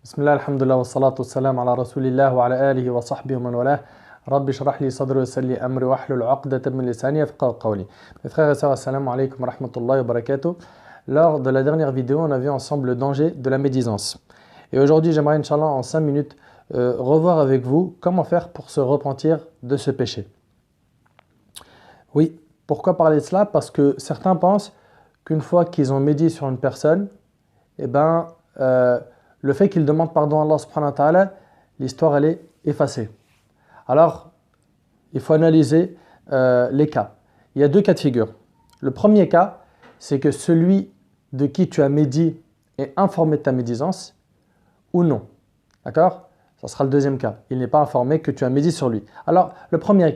بسم الله الحمد لله والصلاة والسلام على رسول الله وعلى آله وصحبه ومن والاه. رب اشرح لي صدري ويسر لي أمري واحلل عقدة من لساني يفقهوا قولي. Mes frères et sœurs, assalamu alaikum wa rahmatullahi wa barakatuh. Lors de la dernière vidéo, on a vu ensemble le danger de la médisance. Et aujourd'hui, j'aimerais, Inch'Allah, en 5 minutes, revoir avec vous comment faire pour se repentir de ce péché. Oui, pourquoi parler de cela? Parce que certains pensent qu'une fois qu'ils ont médit sur une personne, le fait qu'ils demandent pardon à Allah subhanahu wa ta'ala, l'histoire elle est effacée. Alors, il faut analyser les cas. Il y a deux cas de figure. Le premier cas, c'est que celui de qui tu as médit est informé de ta médisance ou non. D'accord? Ça sera le deuxième cas. Il n'est pas informé que tu as médit sur lui. Alors, le premier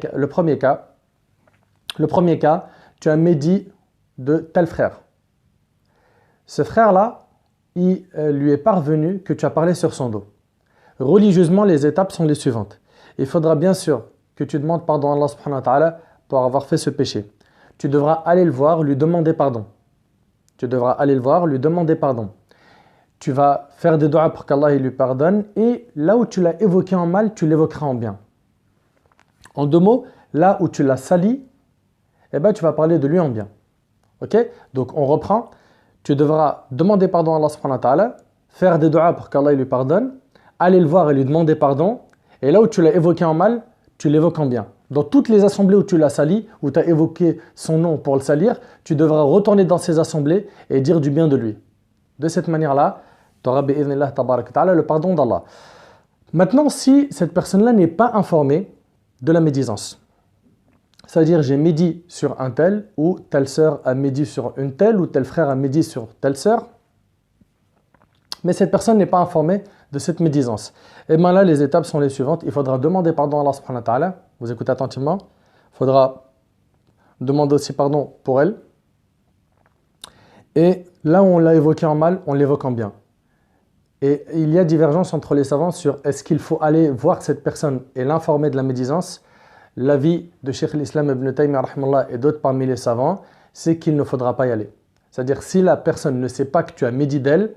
cas, tu as médit de tel frère. Ce frère-là, il lui est parvenu que tu as parlé sur son dos. Religieusement, les étapes sont les suivantes. Il faudra bien sûr que tu demandes pardon à Allah subhanahu wa ta'ala pour avoir fait ce péché. Tu devras aller le voir, lui demander pardon. Tu vas faire des doigts pour qu'Allah lui pardonne, et là où tu l'as évoqué en mal, tu l'évoqueras en bien. En deux mots, là où tu l'as sali, tu vas parler de lui en bien. Ok? Donc on reprend. Tu devras demander pardon à Allah subhanahu wa ta'ala, faire des doigts pour qu'Allah lui pardonne, aller le voir et lui demander pardon, et là où tu l'as évoqué en mal, tu l'évoques en bien. Dans toutes les assemblées où tu l'as sali, où tu as évoqué son nom pour le salir, tu devras retourner dans ces assemblées et dire du bien de lui. De cette manière-là, tu auras le pardon d'Allah. Maintenant, si cette personne-là n'est pas informée de la médisance, c'est-à-dire j'ai médit sur un tel, ou telle sœur a médit sur une telle, ou tel frère a médit sur telle sœur, mais cette personne n'est pas informée de cette médisance. Et bien là, les étapes sont les suivantes. Il faudra demander pardon à Allah subhanahu wa ta'ala. Vous écoutez attentivement. Il faudra demander aussi pardon pour elle. Et là où on l'a évoqué en mal, on l'évoque en bien. Et il y a divergence entre les savants sur est-ce qu'il faut aller voir cette personne et l'informer de la médisance. L'avis de Cheikh l'Islam Ibn Taymiyyah et d'autres parmi les savants, c'est qu'il ne faudra pas y aller. C'est-à-dire si la personne ne sait pas que tu as médit d'elle,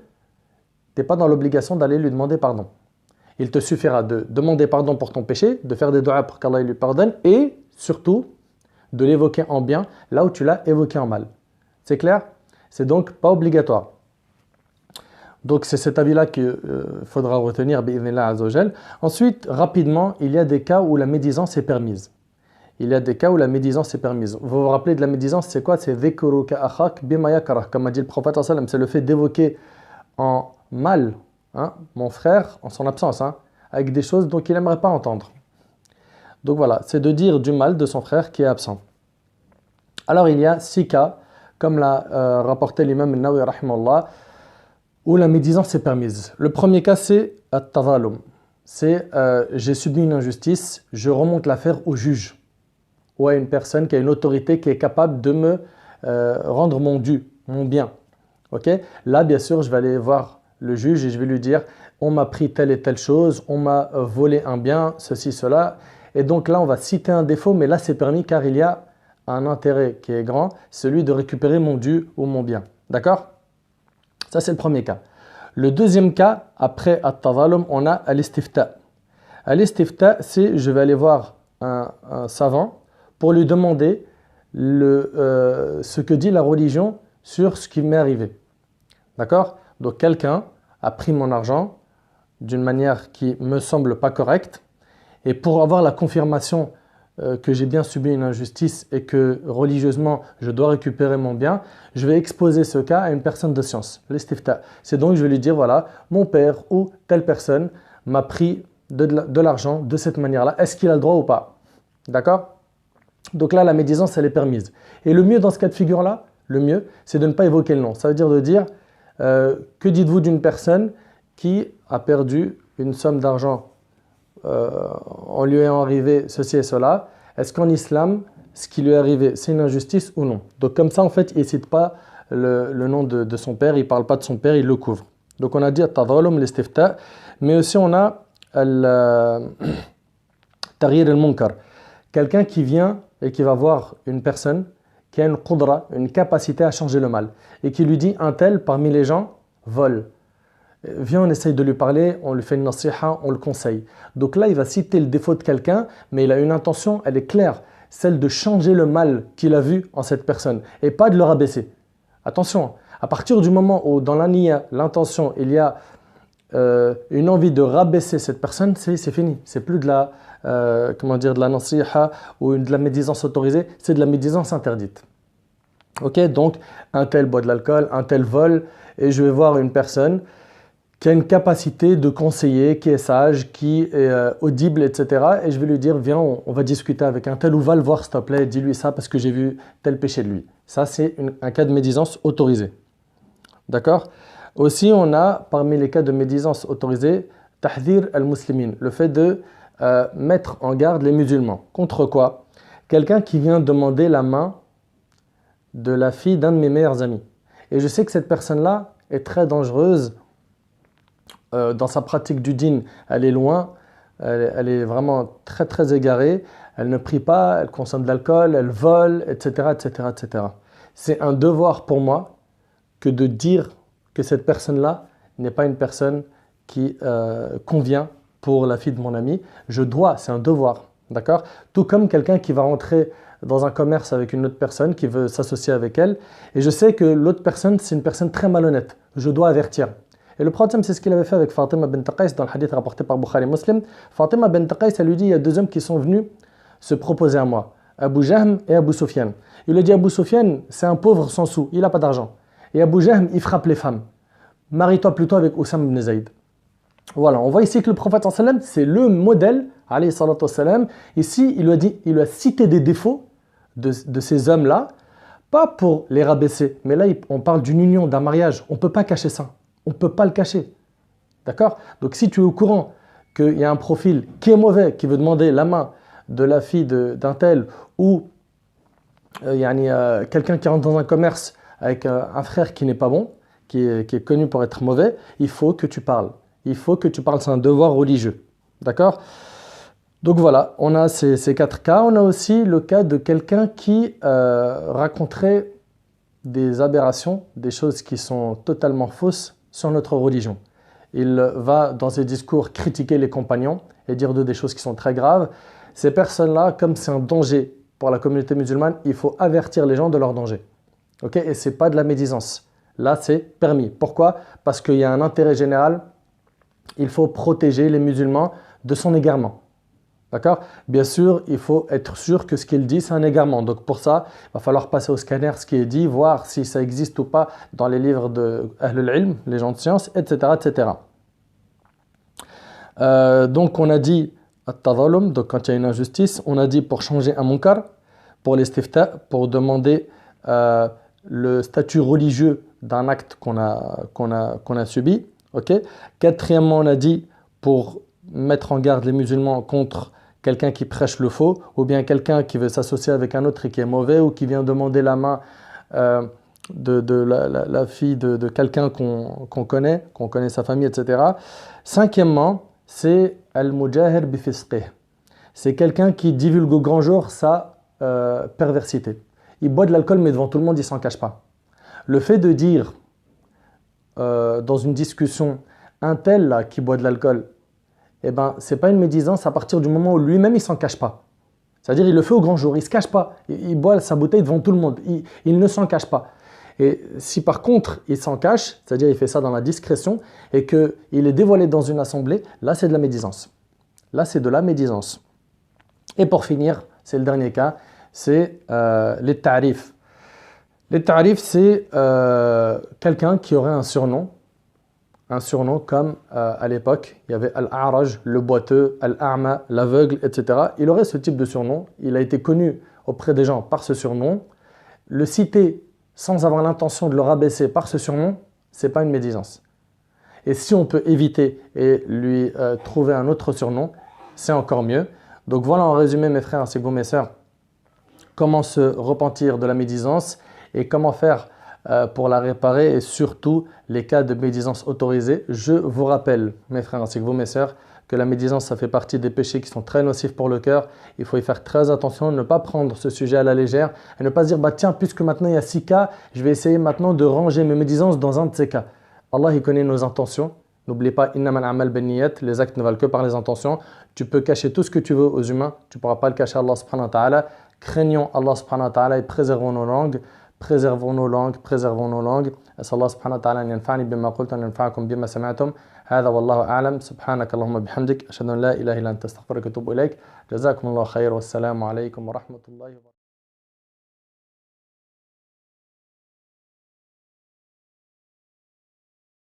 tu n'es pas dans l'obligation d'aller lui demander pardon. Il te suffira de demander pardon pour ton péché, de faire des doigts pour qu'Allah lui pardonne, et surtout de l'évoquer en bien là où tu l'as évoqué en mal. C'est clair? C'est donc pas obligatoire. Donc c'est cet avis-là qu'il faudra retenir, bi'idhnillah azza wa jal. Ensuite, rapidement, il y a des cas où la médisance est permise. Vous vous rappelez de la médisance, c'est quoi? C'est dhikruka akhak bima yakrah. Comme a dit le prophète sallallahu alayhi wa sallam, c'est le fait d'évoquer en mal mon frère en son absence, avec des choses dont il n'aimerait pas entendre. Donc voilà, c'est de dire du mal de son frère qui est absent. Alors il y a 6 cas, comme l'a rapporté l'imam al-Nawawi rahimahullah, où la médisance est permise. Le premier cas, c'est at-tadhalum. C'est j'ai subi une injustice, je remonte l'affaire au juge ou à une personne qui a une autorité qui est capable de me rendre mon dû, mon bien. Okay? Là, bien sûr, je vais aller voir le juge et je vais lui dire on m'a pris telle et telle chose, on m'a volé un bien, ceci, cela. Et donc là, on va citer un défaut, mais là, c'est permis car il y a un intérêt qui est grand, celui de récupérer mon dû ou mon bien. D'accord? Ça, c'est le premier cas. Le deuxième cas, après at-tadhalum, on a al-istifta. Al-istifta, c'est je vais aller voir un savant pour lui demander ce que dit la religion sur ce qui m'est arrivé. D'accord? Donc quelqu'un a pris mon argent d'une manière qui me semble pas correcte, et pour avoir la confirmation que j'ai bien subi une injustice et que religieusement je dois récupérer mon bien, je vais exposer ce cas à une personne de science, l'istifta. C'est donc je vais lui dire voilà, mon père ou telle personne m'a pris de l'argent de cette manière-là, est-ce qu'il a le droit ou pas? D'accord? Donc là la médisance elle est permise. Et le mieux dans ce cas de figure-là, le mieux c'est de ne pas évoquer le nom. Ça veut dire de dire que dites-vous d'une personne qui a perdu une somme d'argent en lui ayant arrivé ceci et cela, est-ce qu'en islam, ce qui lui est arrivé, c'est une injustice ou non? Donc comme ça, en fait, il ne cite pas le nom de son père, il ne parle pas de son père, il le couvre. Donc on a dit at-tadhalum, l'istifta, mais aussi on a al-taghir al-munkar. Quelqu'un qui vient et qui va voir une personne qui a une qudra, une capacité à changer le mal, et qui lui dit un tel parmi les gens vole. Viens, on essaye de lui parler, on lui fait une nasiha, on le conseille. Donc là, il va citer le défaut de quelqu'un, mais il a une intention, elle est claire, celle de changer le mal qu'il a vu en cette personne et pas de le rabaisser. Attention, à partir du moment où dans la niya, l'intention, il y a une envie de rabaisser cette personne, c'est fini. C'est plus de la, comment dire, de la nasiha ou de la médisance autorisée, c'est de la médisance interdite. Ok, donc un tel boit de l'alcool, un tel vole, et je vais voir une personne qui a une capacité de conseiller, qui est sage, qui est audible, etc. Et je vais lui dire, viens, on va discuter avec un tel ou va le voir, s'il te plaît, dis-lui ça parce que j'ai vu tel péché de lui. Ça, c'est un cas de médisance autorisé. D'accord? Aussi, on a, parmi les cas de médisance autorisés, tahdir al-muslimin, le fait de mettre en garde les musulmans. Contre quoi? Quelqu'un qui vient demander la main de la fille d'un de mes meilleurs amis. Et je sais que cette personne-là est très dangereuse dans sa pratique du dîn. Elle est loin, elle est vraiment très très égarée. Elle ne prie pas, elle consomme de l'alcool, elle vole, etc., etc., etc. C'est un devoir pour moi que de dire que cette personne-là n'est pas une personne qui convient pour la fille de mon ami. Je dois, c'est un devoir, d'accord? Tout comme quelqu'un qui va rentrer dans un commerce avec une autre personne, qui veut s'associer avec elle, et je sais que l'autre personne, c'est une personne très malhonnête. Je dois avertir. Et le problème, c'est ce qu'il avait fait avec Fatima bint Qais dans le hadith rapporté par Bukhari Muslim. Fatima bint Qais, elle lui dit, il y a deux hommes qui sont venus se proposer à moi, Abu Jahm et Abu Sufyan. Il lui dit, Abu Sufyan, c'est un pauvre sans sou, il n'a pas d'argent. Et Abu Jahm, il frappe les femmes. Marie-toi plutôt avec Oussam ibn Zayd. Voilà, on voit ici que le prophète sallam, c'est le modèle, alayhi salatu wassalam. Ici, il lui a cité des défauts de ces hommes-là, pas pour les rabaisser, mais là, on parle d'une union, d'un mariage. On ne peut pas cacher ça. On ne peut pas le cacher. D'accord? Donc, si tu es au courant qu'il y a un profil qui est mauvais, qui veut demander la main de la fille d'un tel, ou quelqu'un qui rentre dans un commerce avec un frère qui n'est pas bon, qui est connu pour être mauvais, il faut que tu parles. Il faut que tu parles, c'est un devoir religieux. D'accord? Donc voilà, on a ces quatre cas. On a aussi le cas de quelqu'un qui raconterait des aberrations, des choses qui sont totalement fausses sur notre religion. Il va dans ses discours critiquer les compagnons et dire d'eux des choses qui sont très graves. Ces personnes-là, comme c'est un danger pour la communauté musulmane, il faut avertir les gens de leur danger. Okay? Et ce n'est pas de la médisance. Là, c'est permis. Pourquoi? Parce qu'il y a un intérêt général. Il faut protéger les musulmans de son égarement. D'accord? Bien sûr, il faut être sûr que ce qu'il dit, c'est un égarement. Donc pour ça, il va falloir passer au scanner ce qui est dit, voir si ça existe ou pas dans les livres de Ahlul Ilm, les gens de science, etc. etc. Donc on a dit at-tadhalum, donc quand il y a une injustice, on a dit pour changer un munkar, pour l'estifta, pour demander le statut religieux d'un acte qu'on a subi. Okay? Quatrièmement, on a dit pour mettre en garde les musulmans contre quelqu'un qui prêche le faux, ou bien quelqu'un qui veut s'associer avec un autre et qui est mauvais, ou qui vient demander la main de la fille de quelqu'un qu'on connaît sa famille, etc. Cinquièmement, c'est al-mujahir bi fisqih. C'est quelqu'un qui divulgue au grand jour sa perversité. Il boit de l'alcool, mais devant tout le monde, il ne s'en cache pas. Le fait de dire dans une discussion, un tel là, qui boit de l'alcool, eh ben, ce n'est pas une médisance à partir du moment où lui-même, il ne s'en cache pas. C'est-à-dire, il le fait au grand jour, il ne se cache pas. Il boit sa bouteille devant tout le monde. Il ne s'en cache pas. Et si par contre, il s'en cache, c'est-à-dire il fait ça dans la discrétion, et qu'il est dévoilé dans une assemblée, là, c'est de la médisance. Là, c'est de la médisance. Et pour finir, c'est le dernier cas, c'est les ta'rifs. Les ta'rifs, c'est quelqu'un qui aurait un surnom comme à l'époque, il y avait Al-A'raj, le boiteux, Al-A'ma, l'aveugle, etc. Il aurait ce type de surnom. Il a été connu auprès des gens par ce surnom. Le citer sans avoir l'intention de le rabaisser par ce surnom, ce n'est pas une médisance. Et si on peut éviter et lui trouver un autre surnom, c'est encore mieux. Donc voilà en résumé mes frères ainsi que vous mes sœurs, comment se repentir de la médisance et comment faire pour la réparer et surtout les cas de médisance autorisés. Je vous rappelle, mes frères ainsi que vous, mes sœurs, que la médisance, ça fait partie des péchés qui sont très nocifs pour le cœur. Il faut y faire très attention, ne pas prendre ce sujet à la légère et ne pas se dire, bah tiens, puisque maintenant il y a 6 cas, je vais essayer maintenant de ranger mes médisances dans un de ces cas. Allah, il connaît nos intentions. N'oublie pas, innamal a'mal binniyat, les actes ne valent que par les intentions. Tu peux cacher tout ce que tu veux aux humains, tu ne pourras pas le cacher à Allah subhanahu wa ta'ala. Craignons Allah subhanahu wa ta'ala et préservons nos langues. préservons nos langues, préservons nos langues. أسأل الله سبحانه وتعالى أن ينفعني بما قلت وأن ينفعكم بما سمعتم. هذا والله أعلم. سبحانك اللهم بحمدك أشهد أن لا إله إلا أنت أستغفرك وأتوب إليك. جزاكم الله خير والسلام عليكم ورحمة الله وبركاته.